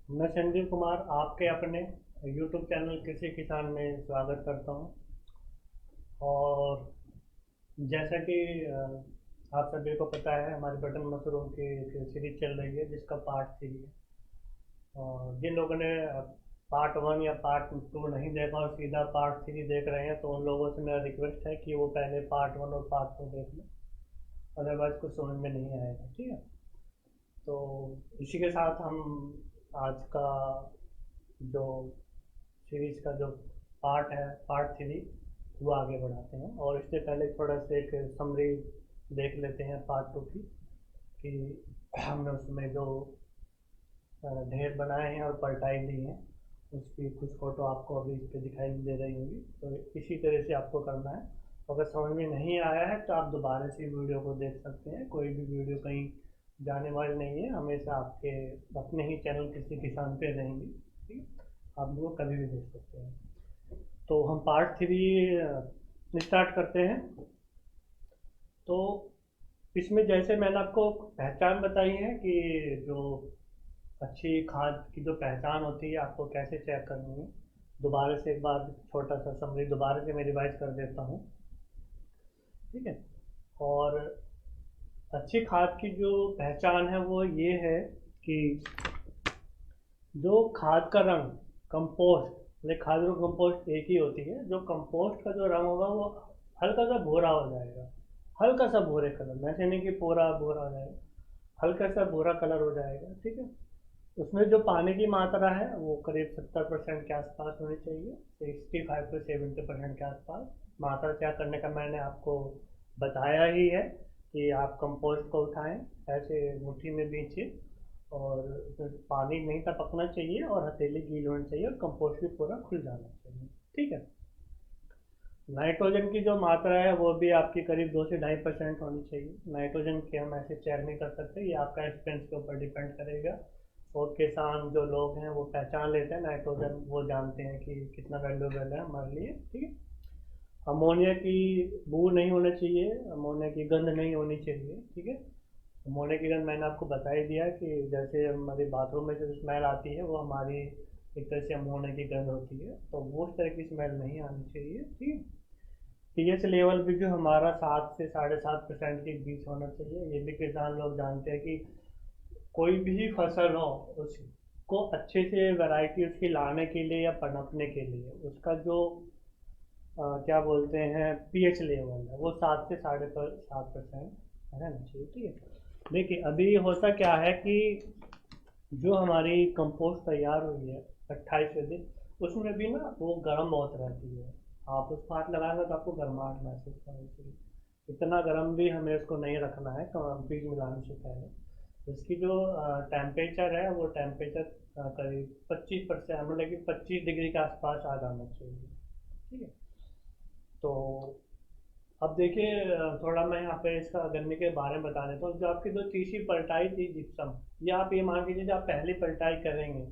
मैं संजीव कुमार आपके अपने YouTube चैनल कृषि किसान में स्वागत करता हूं। और जैसा कि आप सभी को पता है, हमारी बटन मशरूम की एक सीरीज चल रही है जिसका पार्ट 3 है। और जिन लोगों ने पार्ट 1 या पार्ट 2 नहीं देखा और सीधा पार्ट 3 देख रहे हैं, तो उन लोगों से मेरा रिक्वेस्ट है कि वो पहले पार्ट 1 और पार्ट 2 देख लें, अदरवाइज कुछ समझ में नहीं आएगा। ठीक है, तो इसी के साथ हम आज का जो सीरीज का जो पार्ट है, पार्ट 3, वो आगे बढ़ाते हैं। और इससे पहले थोड़ा सा एक समरी देख लेते हैं पार्ट 2 की, कि हमने उसमें जो ढेर बनाए हैं और पलटाई दी हैं, उसकी कुछ फ़ोटो आपको अभी इस पर दिखाई दे रही होंगी। तो इसी तरह से आपको करना है। अगर समझ में नहीं आया है तो आप दोबारा से वीडियो को देख सकते हैं। कोई भी वीडियो कहीं जाने वाली नहीं है, हमेशा आपके अपने ही चैनल किसी किसान पे रहेंगी। ठीक है, आप लोग कभी भी देख सकते हैं। तो हम पार्ट 3 स्टार्ट करते हैं। तो इसमें जैसे मैंने आपको पहचान बताई है कि जो अच्छी खाद की जो पहचान होती है, आपको कैसे चेक करनी है, दोबारा से एक बार छोटा सा समरी दोबारा से मैं रिवाइज कर देता हूँ। ठीक है, और अच्छी खाद की जो पहचान है वो ये है कि जो खाद का रंग, कंपोस्ट, मतलब खाद और कंपोस्ट एक ही होती है। जो कंपोस्ट का जो रंग होगा वो हल्का सा भूरा हो जाएगा, हल्का सा भूरे कलर, वैसे नहीं कि पूरा भूरा हो जाएगा, हल्का सा भूरा कलर हो जाएगा। ठीक है, उसमें जो पानी की मात्रा है वो करीब 70% के आसपास होनी चाहिए, 65 से 70% के आसपास। मात्रा तय करने का मैंने आपको बताया ही है कि आप कंपोस्ट को उठाएं, ऐसे मुट्ठी में बींचिए, और उसमें पानी नहीं टपकना चाहिए और हथेली गीली होनी चाहिए और कंपोस्ट भी पूरा खुल जाना चाहिए। ठीक है, नाइट्रोजन की जो मात्रा है वो भी आपकी करीब 2 से 2.5% होनी चाहिए। नाइट्रोजन की हम ऐसे चेक नहीं कर सकते, ये आपका एक्सपेंस के ऊपर डिपेंड करेगा। और किसान जो लोग हैं वो पहचान लेते हैं नाइट्रोजन, वो जानते हैं कि कितना वैल्यूबल है हमारे लिए। ठीक है, अमोनिया की बू नहीं होना चाहिए, अमोनिया की गंध नहीं होनी चाहिए। ठीक है, अमोनिया की गंध मैंने आपको बता ही दिया कि जैसे हमारे बाथरूम में जो स्मेल आती है वो हमारी एक तरह से अमोनिया की गंध होती है, तो वो उस तरह की स्मेल नहीं आनी चाहिए। ठीक है, पीएच लेवल भी जो हमारा 7 से 7.5% के बीच होना चाहिए। ये भी किसान लोग जानते हैं कि कोई भी फसल हो, उसको अच्छे से वैरायटी उसकी लाने के लिए या पनपने के लिए उसका जो क्या बोलते हैं पीएच लेवल है, वो 7 से 7.5% रहना चाहिए। ठीक है, देखिए अभी होता क्या है कि जो हमारी कंपोस्ट तैयार हुई है 28वें दिन, उसमें भी ना वो गर्म बहुत रहती है। आप उस हाथ लगाएंगे तो आपको गर्माहट महसूस करेंगे। इतना गर्म भी हमें उसको नहीं रखना है बीज मिलाने से पहले। उसकी जो टेम्परेचर है वो टेम्परेचर करीब 25%, मतलब कि 25 डिग्री के आसपास आ जाना चाहिए। ठीक है, तो अब देखिए थोड़ा मैं यहाँ पे इसका गन्ने के बारे में बता देता हूँ। जो आपकी जो तीसरी पलटाई थी जिप्सम, ये आप ये मान लीजिए जब आप पहली पलटाई करेंगे,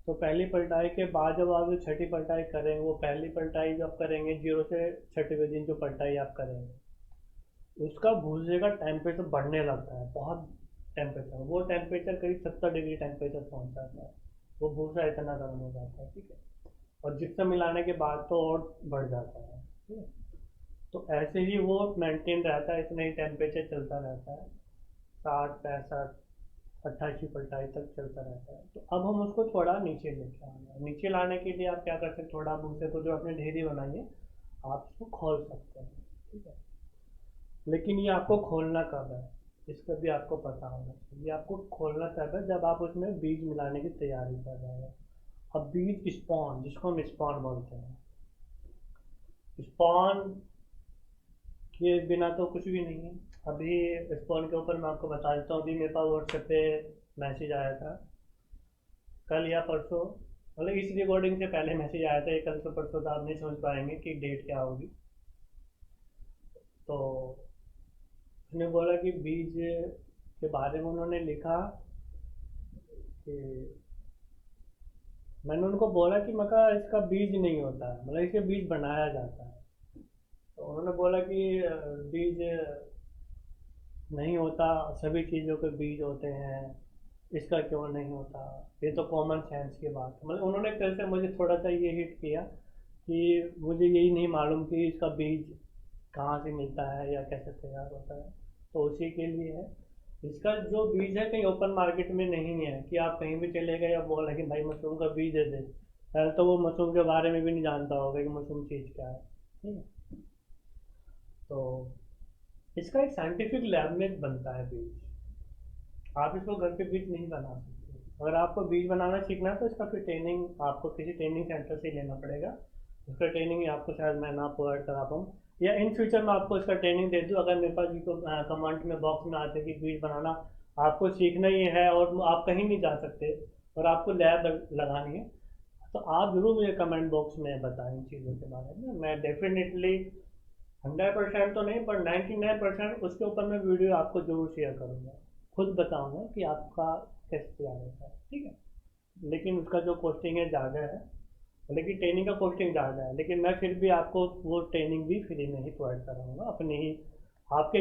तो पहली पलटाई के बाद जब आप जो छठी पलटाई करेंगे, वो पहली पलटाई जो आप करेंगे 0 से 6वें दिन जो पलटाई आप करेंगे, उसका भूसे का टेम्परेचर बढ़ने लगता है बहुत। टेम्परेचर, वो टेम्परेचर करीब 70 डिग्री टेम्परेचर पहुँच जाता है। वो भूसा इतना गर्म हो जाता है। ठीक है, और जिप्सम मिलाने के बाद तो और बढ़ जाता है। ठीक है, तो ऐसे ही वो मेंटेन रहता है, इतना ही टेम्परेचर चलता रहता है, 60, 65, 88 पलटाई तक चलता रहता है। तो अब हम उसको थोड़ा नीचे लेके आना है। नीचे लाने के लिए आप क्या कर सकते हैं, थोड़ा भूसे को जो आपने ढेरी बनाई है आप उसको खोल सकते हैं। ठीक है, लेकिन ये आपको खोलना कब है, इसका भी आपको पता होना चाहिए। ये आपको खोलना कब है, जब आप उसमें बीज मिलाने की तैयारी कर रहे हैं। अब बीज स्पॉन, जिसको हम स्पॉन बोलते हैं, स्पॉन के बिना तो कुछ भी नहीं है। अभी स्पॉन के ऊपर मैं आपको बता देता हूँ। अभी मेरे पास व्हाट्सएप पे मैसेज आया था, कल या परसों, मतलब इस रिकॉर्डिंग से पहले मैसेज आया था। ये कल से परसों तो आप नहीं समझ पाएंगे कि डेट क्या होगी। तो उसने बोला कि बीज के बारे में उन्होंने लिखा कि, मैंने उनको बोला कि मका इसका बीज नहीं होता है, मतलब इसके बीज बनाया जाता है। तो उन्होंने बोला कि बीज नहीं होता, सभी चीज़ों के बीज होते हैं। इसका क्यों नहीं होता, ये तो कॉमन सेंस की बात है। मतलब उन्होंने कल से मुझे थोड़ा सा ये हिट किया कि मुझे यही नहीं मालूम कि इसका बीज कहाँ से मिलता है या कैसे तैयार होता है। तो उसी के लिए है। इसका जो बीज है कहीं ओपन मार्केट में नहीं है कि आप कहीं भी चले गए या बोला कि भाई मशरूम का बीज दे दे, पहले तो वो मशरूम के बारे में भी नहीं जानता होगा कि मशरूम चीज़ क्या है। ठीक है। तो इसका एक साइंटिफिक लैब में बनता है बीज, आप इसको घर पे बीज नहीं बना सकते। अगर आपको बीज बनाना सीखना है तो इसका फिर ट्रेनिंग आपको किसी ट्रेनिंग सेंटर से लेना पड़ेगा। उसका ट्रेनिंग आपको शायद मैं ना प्रोवाइड करा पाऊँ, या इन फ्यूचर में आपको इसका ट्रेनिंग दे दूँ। अगर मेरे पास जी को कमेंट में बॉक्स में आते कि बीज बनाना आपको सीखना ही है और आप कहीं नहीं जा सकते और आपको लैब लगानी है, तो आप ज़रूर मुझे कमेंट बॉक्स में बताएं इन चीज़ों के बारे में। मैं डेफिनेटली 100% तो नहीं पर 99% उसके ऊपर मैं वीडियो आपको ज़रूर शेयर करूँगा, खुद बताऊँगा कि आपका कैसे तैयार होता है। ठीक है। लेकिन उसका जो कॉस्टिंग है ज़्यादा है, लेकिन ट्रेनिंग का कॉस्टिंग ज़्यादा है, लेकिन मैं फिर भी आपको वो ट्रेनिंग भी फ्री में ही प्रोवाइड कराऊँगा अपने ही आपके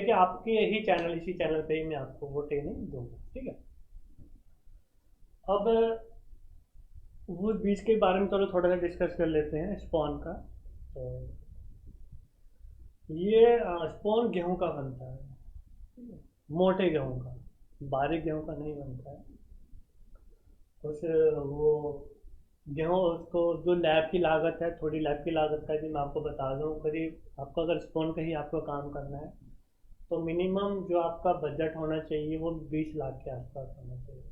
ही चैनल, इसी चैनल पे ही मैं आपको वो ट्रेनिंग दूँगा। ठीक है। अब वो बीज के बारे में चलो थोड़ा सा डिस्कस कर लेते हैं, स्पॉन का। तो ये स्पॉन गेहूं का बनता है, ठीक है? मोटे गेहूं का, बारीक गेहूं का नहीं बनता है। उस वो गेहूँ उसको जो लैब की लागत है, थोड़ी लैब की लागत का भी मैं आपको बता दूँ। करीब आपको अगर स्पॉन का ही आपको काम करना है तो मिनिमम जो आपका बजट होना चाहिए वो 20 लाख के आसपास होना चाहिए।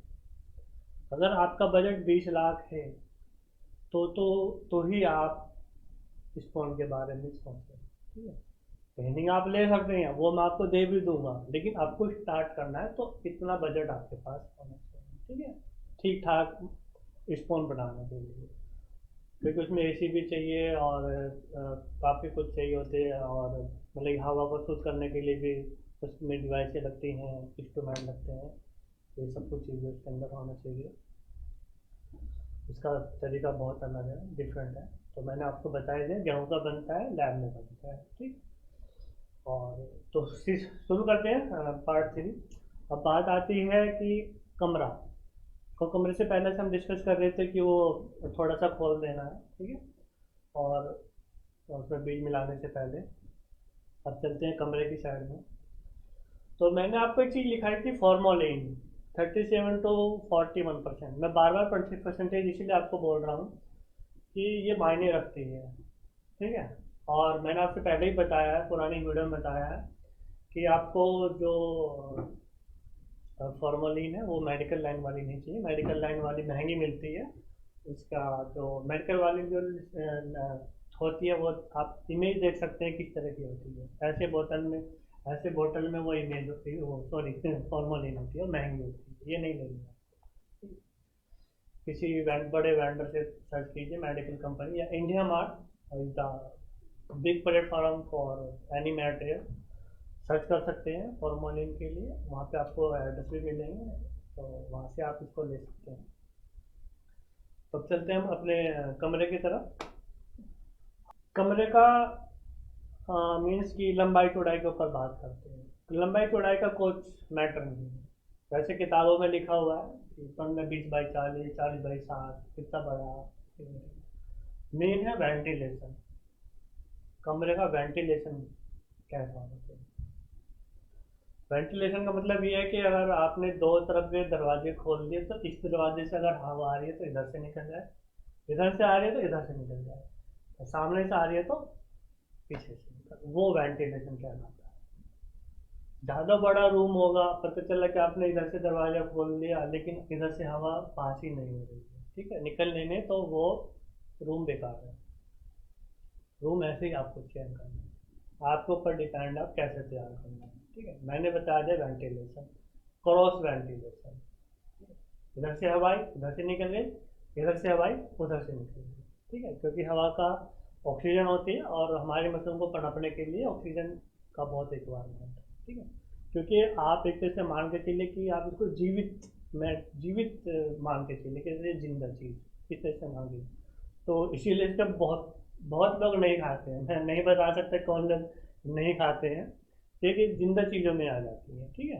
अगर आपका बजट 20 लाख है तो ही आप स्पॉन के बारे में सोचें। ठीक है। ट्रेनिंग आप ले सकते हैं, वो मैं आपको दे भी दूंगा, लेकिन आपको स्टार्ट करना है तो इतना बजट आपके पास होना चाहिए। ठीक है। ठीक ठाक स्पॉन बनाने के लिए, क्योंकि उसमें एसी भी चाहिए और काफ़ी कुछ चाहिए होते हैं, और मतलब हवा को शुद्ध करने के लिए भी उसमें डिवाइसें लगती हैं, इंस्ट्रूमेंट लगते हैं। तो ये सब कुछ चीज़ें उसके अंदर होना चाहिए। इसका तरीका बहुत अलग है, डिफरेंट है। तो मैंने आपको बताया दिया गेहूँ का बनता है, लैब में बनता है। ठीक। और तो शुरू करते हैं पार्ट 3। अब बात आती है कि कमरा, तो कमरे से पहले से हम डिस्कस कर रहे थे कि वो थोड़ा सा खोल देना है। ठीक है। और उसमें बीज मिलाने से पहले अब चलते हैं कमरे की साइड में। तो मैंने आपको एक चीज़ लिखाई थी, फॉर्मोलिन 37 to 41%। मैं बार बार परसेंटेज इसीलिए आपको बोल रहा हूँ कि ये मायने रखती है। ठीक है। और मैंने आपसे पहले ही बताया है, पुरानी वीडियो में बताया है कि आपको जो फॉर्मोलिन है वो मेडिकल लाइन वाली नहीं चाहिए। मेडिकल लाइन वाली महंगी मिलती है। उसका जो मेडिकल वाली जो होती है वो आप इमेज देख सकते हैं किस तरह की होती है। ऐसे बोतल में वो इमेज होती है, वो सॉरी फॉर्मोलिन होती है, महंगी होती है, ये नहीं लेनी है। किसी बड़े वेंडर से सर्च कीजिए, मेडिकल कंपनी या India mart is the big platform for any material. Search कर सकते हैं फॉर्मोलिन के लिए, वहाँ पे आपको एड्रेस भी मिलेंगे, तो वहाँ से आप इसको ले सकते हैं। तो चलते हैं हम अपने कमरे की तरफ। कमरे का मीन्स की लंबाई चौड़ाई के ऊपर बात करते हैं। तो लंबाई चौड़ाई का कुछ मैटर नहीं है। वैसे किताबों में लिखा हुआ है कि कमरा 20 बाई 40, 40 बाई 60, कितना बड़ा। मेन है वेंटिलेशन, कमरे का वेंटिलेशन कैसा होना चाहिए। वेंटिलेशन का मतलब ये है कि अगर आपने दो तरफ के दरवाजे खोल दिए तो इस दरवाजे से अगर हवा आ रही है तो इधर से निकल जाए, इधर से आ रही है तो इधर से निकल जाए, और सामने से आ रही है तो पीछे से निकल, वो वेंटिलेशन कहलाता है। ज़्यादा बड़ा रूम होगा, पता चला कि आपने इधर से दरवाजा खोल दिया लेकिन इधर से हवा पास ही नहीं हो रही है, ठीक है, निकलने में, तो वो रूम बेकार है। रूम ऐसे ही आपको चेंज करना है, आपके ऊपर डिपेंड आप कैसे तैयार करना है। ठीक है। मैंने बताया दिया वेंटिलेशन, क्रॉस वेंटिलेशन, इधर से हवाई इधर से निकल गई, इधर से हवाई उधर से निकल गई। ठीक है। क्योंकि हवा का ऑक्सीजन होती है और हमारे मशरूम को पनपने के लिए ऑक्सीजन का बहुत रिक्वायरमेंट है। ठीक है। क्योंकि आप एक तरह से मान के चलिए कि आप इसको जीवित मान के चलिए कि जिंदा चीज़ इस तरह से मान लीजिए। तो इसीलिए इसका बहुत बहुत लोग नहीं खाते हैं, मैं नहीं बता सकता कौन लोग नहीं खाते हैं, क्योंकि जिंदा चीज़ों में आ जाती है। ठीक है।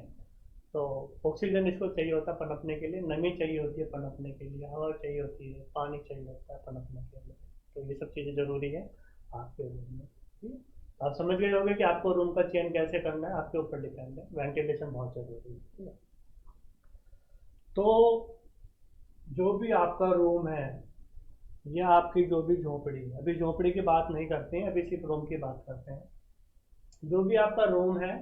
तो ऑक्सीजन इसको चाहिए होता है पनपने के लिए, नमी चाहिए होती है पनपने के लिए, हवा चाहिए होती है, पानी चाहिए होता है पनपने के लिए। तो ये सब चीज़ें ज़रूरी है आपके रूम में। ठीक है? आप समझ गए होंगे कि आपको रूम का चयन कैसे करना है, आपके ऊपर डिपेंड है। वेंटिलेशन बहुत ज़रूरी है। ठीक है? तो जो भी आपका रूम है या आपकी जो भी झोपड़ी है, अभी झोपड़ी की बात नहीं करते हैं, अभी सिर्फ रूम की बात करते हैं। जो भी आपका रूम है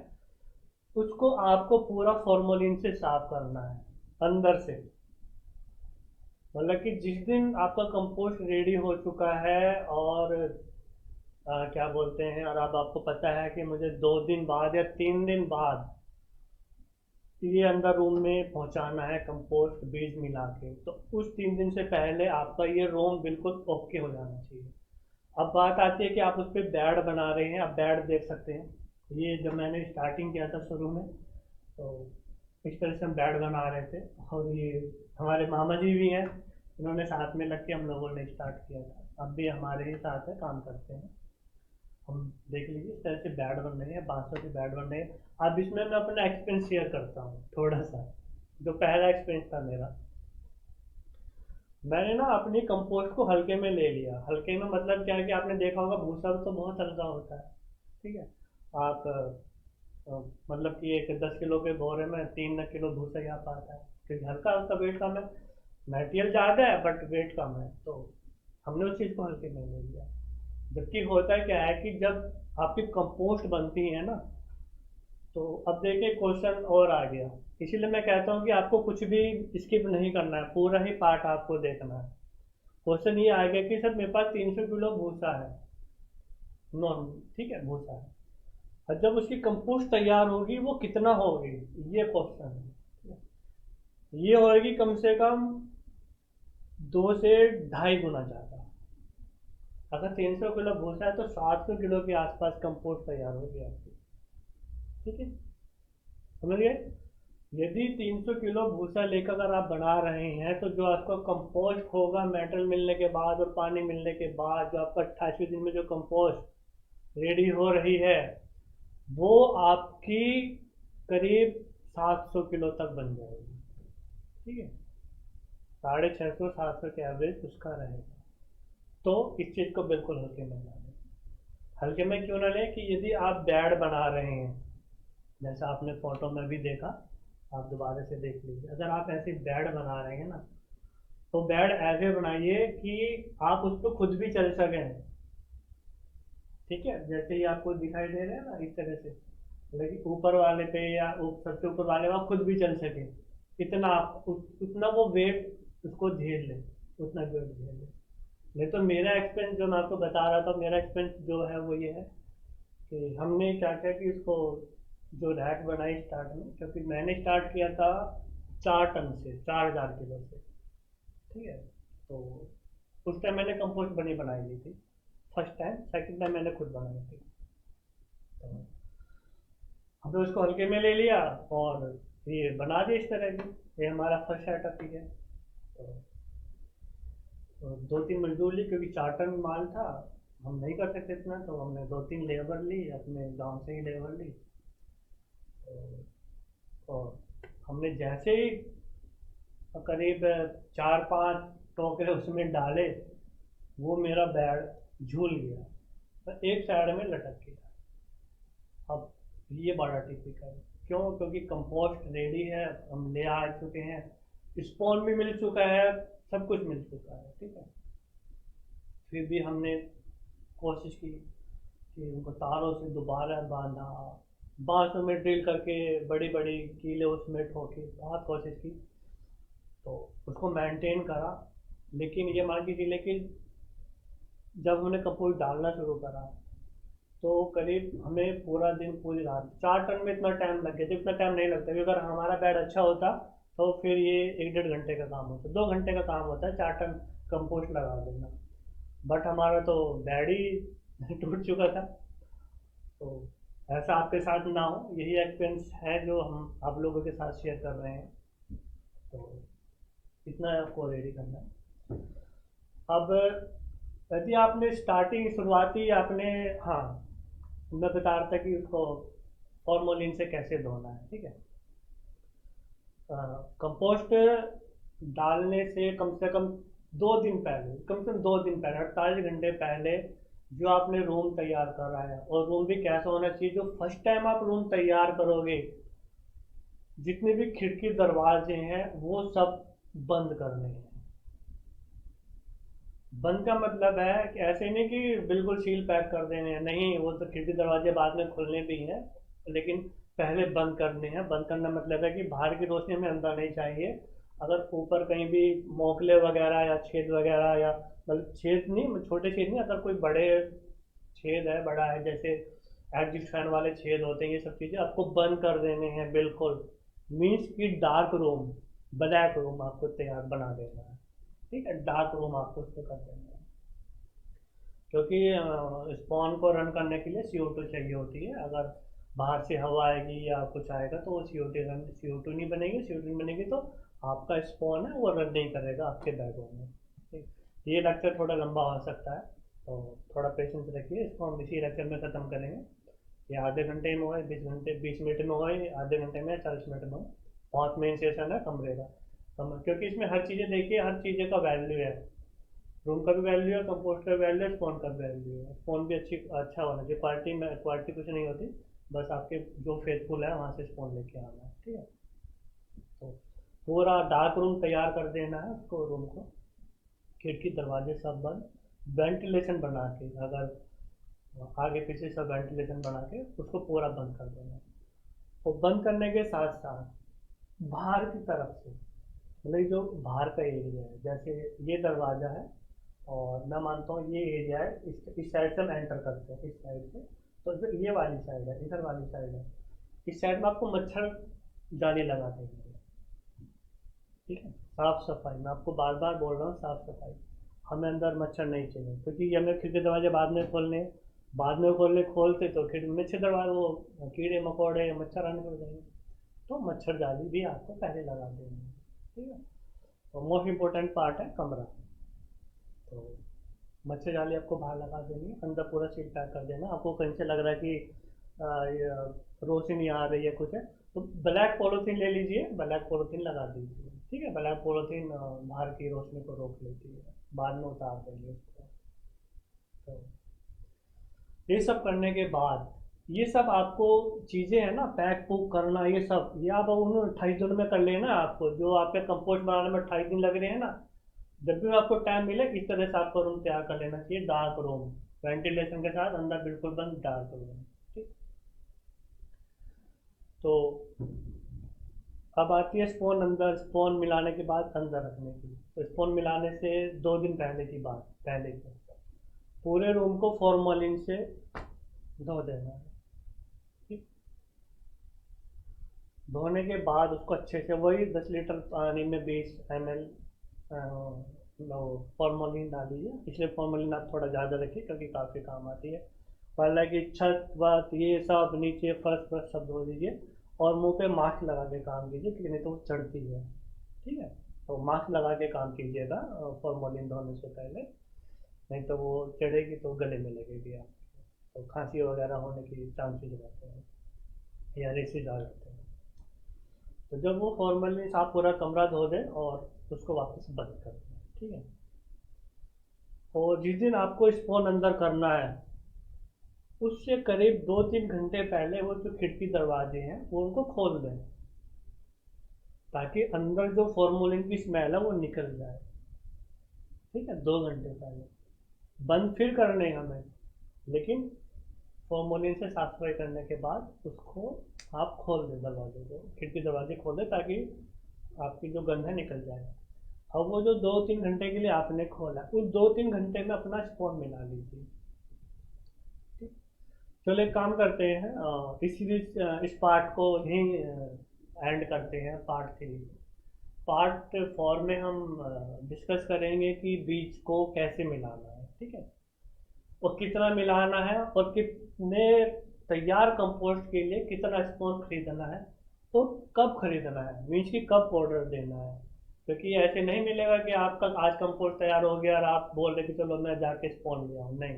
उसको आपको पूरा फॉर्मोलिन से साफ करना है अंदर से। मतलब कि जिस दिन आपका कंपोस्ट रेडी हो चुका है और क्या बोलते हैं, और अब आपको पता है कि मुझे 2 दिन बाद या 3 दिन बाद ये अंदर रूम में पहुंचाना है कंपोस्ट बीज मिला के, तो उस 3 दिन से पहले आपका ये रूम बिल्कुल ओके हो जाना चाहिए। अब बात आती है कि आप उस पर बेड बना रहे हैं। आप बेड देख सकते हैं, ये जब मैंने स्टार्टिंग किया था शुरू में, तो इस तरह से हम बेड बना रहे थे। और ये हमारे मामा जी भी हैं, इन्होंने साथ में लग के हम लोगों ने स्टार्ट किया था। अब भी हमारे ही साथ है, काम करते हैं। हम देख लीजिए इस तरह से बैड बन रहे हैं, बांसों के बैड बन रहे हैं। अब इसमें मैं अपना एक्सपीरियंस शेयर करता हूँ थोड़ा सा, जो पहला एक्सपीरियंस था मेरा। मैंने ना अपनी कंपोस्ट को हल्के में ले लिया। हल्के में मतलब क्या है कि आपने देखा होगा भूसा तो बहुत हल्का होता है। ठीक है? आप मतलब कि एक 10 किलो के बोरे में 3 किलो भूसा ही आ पाता है, क्योंकि हल्का, उसका वेट कम है। मटेरियल ज़्यादा है बट वेट कम है, तो हमने उस चीज़ को हल्के में ले लिया। जबकि होता क्या है कि जब आपकी कंपोस्ट बनती है ना, तो अब देखिए क्वेश्चन और आ गया। इसीलिए मैं कहता हूँ कि आपको कुछ भी स्किप नहीं करना है, पूरा ही पार्ट आपको देखना है। क्वेश्चन ये आ गया कि सर मेरे पास 300 किलो भूसा है, नॉर्मल, ठीक है, भूसा है, और जब उसकी कंपोस्ट तैयार होगी वो कितना होगी, ये क्वेश्चन है। ये होगी कम से कम 2 से ढाई गुना ज़्यादा। अगर 300 किलो भूसा है तो 700 किलो के आसपास कंपोस्ट तैयार होगी आपकी। ठीक है? समझ गए? यदि 300 किलो भूसा लेकर अगर आप बना रहे हैं, तो जो आपका कंपोस्ट होगा मेटल मिलने के बाद और पानी मिलने के बाद, जो आपका 28वें दिन में जो कंपोस्ट रेडी हो रही है, वो आपकी करीब 700 किलो तक बन जाएगी। ठीक है? 650 700 के एवरेज उसका रहेगा। तो इस चीज़ को बिल्कुल हल्के में ना लें। हल्के में क्यों ना लें कि यदि आप बेड बना रहे हैं, जैसा आपने फोटो में भी देखा, आप दोबारा से देख लीजिए। अगर आप ऐसे बेड बना रहे हैं ना, तो बेड ऐसे बनाइए कि आप उस पर खुद भी चल सकें। ठीक है? जैसे ही आपको दिखाई दे रहे हैं ना, इस तरह से, लेकिन ऊपर वाले पे या सबसे ऊपर वाले में आप खुद भी चल सके, इतना आप उतना वो वेट उसको झेल ले, उतना वेट झेल ले। नहीं तो मेरा एक्सपीरियंस जो मैं आपको बता रहा था, मेरा एक्सपीरियंस जो है वो ये है कि हमने क्या किया कि इसको जो रैक बनाई स्टार्ट में, क्योंकि मैंने स्टार्ट किया था 4 टन से, 4000 किलो से। ठीक है? तो उस टाइम मैंने कंपोस्ट बनी बनाई ली थी फर्स्ट टाइम। सेकंड टाइम मैंने खुद बनाई थी। तो हमने उसको हल्के में ले लिया और ये बना दिया इस तरह की। ये हमारा फर्स्ट सेटअप ही है। तो 2-3 मजदूर ली, क्योंकि 4 टन माल था, हम नहीं कर सकते इतना, तो हमने 2-3 लेबर ली, अपने गांव से ही लेबर ली। और हमने जैसे ही करीब 4-5 टोकरे उसमें डाले, वो मेरा बैग झूल गया, तो एक साइड में लटक गया। अब ये बड़ा टिपिकल है। क्यों? क्योंकि कंपोस्ट रेडी है, हम ले आ चुके हैं, स्पॉन भी मिल चुका है, सब कुछ मिल चुका है। ठीक है? फिर भी हमने कोशिश की कि उनको तारों से दोबारा बांधा, बांसों में ड्रिल करके बड़ी बड़ी कीले उसमें ठोके, बहुत कोशिश की, तो उसको मेंटेन करा। लेकिन ये मान के चलिए कि जब हमने कंपोस्ट डालना शुरू करा, तो करीब हमें पूरा दिन पूरी रात 4 टन में इतना टाइम लग गया था। इतना टाइम नहीं लगता, क्योंकि अगर हमारा बेड अच्छा होता तो फिर ये 1-1.5 घंटे का काम होता, 2 घंटे का काम होता है 4 टन कंपोस्ट लगा देना। बट हमारा तो बेड ही टूट चुका था। तो ऐसा आपके साथ ना हो, यही एक्सपीरियंस है जो हम आप लोगों के साथ शेयर कर रहे हैं। तो इतना आपको रेडी करना है। अब यदि आपने स्टार्टिंग शुरुआती आपने, हाँ, मैं बता रहा था कि उसको फॉर्मोलिन से कैसे धोना है। ठीक है? कंपोस्ट डालने से कम 2 दिन पहले, कम से कम 2 दिन पहले, 48 घंटे पहले जो आपने रूम तैयार करा है, और रूम भी कैसा होना चाहिए, जो फर्स्ट टाइम आप रूम तैयार करोगे जितने भी खिड़की दरवाजे हैं वो सब बंद करने हैं। बंद का मतलब है कि ऐसे नहीं कि बिल्कुल सील पैक कर देने हैं, नहीं, वो तो खिड़की दरवाजे बाद में खुलने भी हैं, लेकिन पहले बंद करने हैं। बंद करना मतलब है कि बाहर की रोशनी हमें अंदर नहीं चाहिए। अगर ऊपर कहीं भी मोकले वगैरह या छेद वगैरह, या मतलब छेद नहीं, छोटे छेद नहीं, अगर कोई बड़े छेद है, बड़ा है, जैसे एग्जिट फैन वाले छेद होते हैं, ये सब चीज़ें आपको बंद कर देने हैं बिल्कुल। मीन्स की डार्क रूम, ब्लैक रूम आपको तैयार बना देना है। ठीक है, डार्क रूम आपको उसको कर देना है, क्योंकि स्पॉन को रन करने के लिए CO2 चाहिए होती है। अगर बाहर से हवा आएगी या कुछ आएगा तो वो CO2 नहीं बनेगी। CO2 नहीं बनेगी तो आपका स्पॉन है वो रन नहीं करेगा आपके बैगों में। ठीक, ये लेक्चर थोड़ा लंबा हो सकता है, तो थोड़ा पेशेंस रखिए, इसको हम इसी लेक्चर में ख़त्म करेंगे। ये आधे घंटे में हो, 20 मिनट में हो, आधे घंटे में, 40 मिनट में हो। बहुत मेन सेशन है कमरे का, क्योंकि इसमें हर चीज़ें देखिए, हर चीज़ें का वैल्यू है। रूम का भी वैल्यू है, कंपोस्ट का वैल्यू है, स्पॉन का वैल्यू है। स्पॉन भी अच्छा होना चाहिए। क्वालिटी कुछ नहीं होती, बस आपके जो फेथफुल है वहाँ से स्पॉन लेके आना है। ठीक है, तो पूरा डार्क रूम तैयार कर देना है उसको, रूम को, खिड़की दरवाजे सब बंद, वेंटिलेशन बना के, अगर आगे पीछे सब वेंटिलेशन बना के उसको पूरा बंद कर देना है। और बंद करने के साथ साथ बाहर की तरफ से, मतलब जो बाहर का एरिया है, जैसे ये दरवाज़ा है और मैं मानता हूँ ये एरिया है, इस साइड से हम एंटर करते हैं, इस साइड से, तो जो ये वाली साइड है, इधर वाली साइड है, इस साइड में आपको मच्छर जाली लगा देंगे। ठीक है, साफ सफाई, मैं आपको बार बार बोल रहा हूँ, साफ सफाई। हमें अंदर मच्छर नहीं चाहिए, क्योंकि ये हमें खिड़की दरवाजे बाद में खोलने, खोलते तो खिड़की में अच्छे दरवाजे वो कीड़े मकोड़े मच्छर आने लग जाएंगे, तो मच्छर जाली भी आपको पहले लगा देंगे। ठीक है, तो मोस्ट इम्पोर्टेंट पार्ट है कमरा। तो मच्छर जाली आपको बाहर लगा देनी है, अंदर पूरा सील पैक कर देना। आपको कहीं से लग रहा है कि ये रोशनी आ रही है कुछ है, तो ब्लैक पॉलीथीन ले लीजिए, ब्लैक पॉलीथीन लगा दीजिए। ठीक है, ब्लैक पॉलीथीन बाहर की रोशनी को रोक लेती है, बाद में उतार देंगे उसको। तो ये सब करने के बाद, ये सब आपको चीज़ें हैं ना, पैक पुक करना, ये आप उन्होंने 28 दिन में कर लेना। आपको जो आपके कंपोस्ट बनाने में 28 दिन लग रहे हैं ना, जब भी आपको टाइम मिले इस तरह से आपको रूम तैयार कर लेना चाहिए। डार्क रूम, वेंटिलेशन के साथ, अंदर बिल्कुल बंद, डार्क रूम। ठीक, तो अब आती है स्पोन अंदर, स्पोन मिलाने के बाद अंदर रखने की। तो स्पोन मिलाने से 2 दिन पहले की बात, पहले की पूरे रूम को फॉर्मलिन से धो देना है। ठीक, धोने के बाद उसको अच्छे से, वही 10 लीटर पानी में 20 ml फॉर्मोलिन डालिए। इसलिए फॉर्मोलिन आप थोड़ा ज़्यादा रखिए क्योंकि काफ़ी काम आती है। हालांकि छत वत ये सब नीचे फर्श फर्श सब धो दीजिए, और मुंह पे मास्क लगा के काम कीजिए, क्योंकि नहीं तो वो चढ़ती है। ठीक है, तो मास्क लगा के काम कीजिएगा फॉर्मोलिन धोने से पहले, नहीं तो वो चढ़ेगी तो गले में लगेगी आपको, तो खांसी वगैरह होने के चांसेस रहते हैं, या रेसेज आ जाते हैं। तो जब वो फॉर्मली आप पूरा कमरा धो दें और उसको वापस बंद कर दें। ठीक है, और जिस दिन आपको स्पोन अंदर करना है उससे करीब 2-3 घंटे पहले वो जो खिड़की दरवाजे हैं वो उनको खोल दें, ताकि अंदर जो फॉर्मोलिन की स्मेल है वो निकल जाए। ठीक है, 2 घंटे पहले बंद फिर करने हमें, लेकिन फॉर्मोलिन से साफ सफाई करने के बाद उसको आप खोल दें, दरवाजे को, खिड़की दरवाजे खोल दें, ताकि आपकी जो गंध है निकल जाए। अब वो जो 2-3 घंटे के लिए आपने खोला, उस 2-3 घंटे में अपना स्पोन मिला लीजिए। ठीक, चलो एक काम करते हैं, इस पार्ट को यहीं एंड करते हैं। पार्ट 4 में हम डिस्कस करेंगे कि बीज को कैसे मिलाना है। ठीक है, और कितना मिलाना है, और कितने तैयार कंपोस्ट के लिए कितना स्पोन खरीदना है, तो कब खरीदना है, मीन्स की कब ऑर्डर देना है। क्योंकि ऐसे नहीं मिलेगा कि आपका आज कंपोस्ट तैयार हो गया और आप बोल रहे कि चलो मैं जाके स्पोन ले आऊँ, नहीं।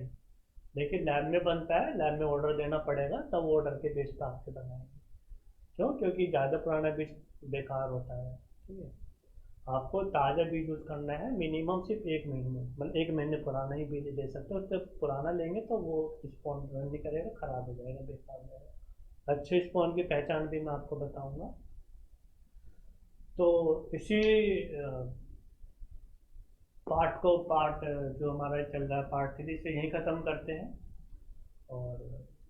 देखिए लैब में बनता है, लैब में ऑर्डर देना पड़ेगा, तब ऑर्डर के बेस पर आपसे बनाएंगे। क्यों? क्योंकि ज़्यादा पुराना बीज बेकार होता है। ठीक है, आपको ताज़ा बीज यूज़ करना है, मिनिमम सिर्फ 1 महीने, मतलब 1 महीने पुराना ही बीज ले सकते हो। उससे पुराना लेंगे तो वो स्पॉन रन नहीं करेगा, ख़राब हो जाएगा, बेकार हो जाएगा। अच्छे स्पॉन की पहचान भी मैं आपको बताऊंगा। तो इसी पार्ट जो हमारा चल रहा है पार्ट 3 से यहीं ख़त्म करते हैं, और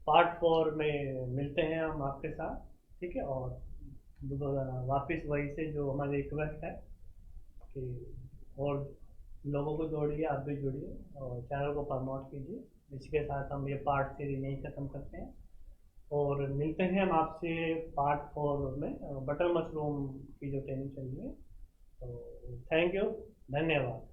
पार्ट 4 में मिलते हैं हम आपके साथ। ठीक है, और वापस वही से जो हमारी रिक्वेस्ट है कि और लोगों को जोड़िए, आप भी जुड़िए और चैनल को प्रमोट कीजिए। इसके साथ हम ये पार्ट 3 यहीं ख़त्म करते हैं, और मिलते हैं हम आपसे पार्ट 4 में बटर मशरूम की जो ट्रेनिंग चल रही है। तो थैंक यू, धन्यवाद।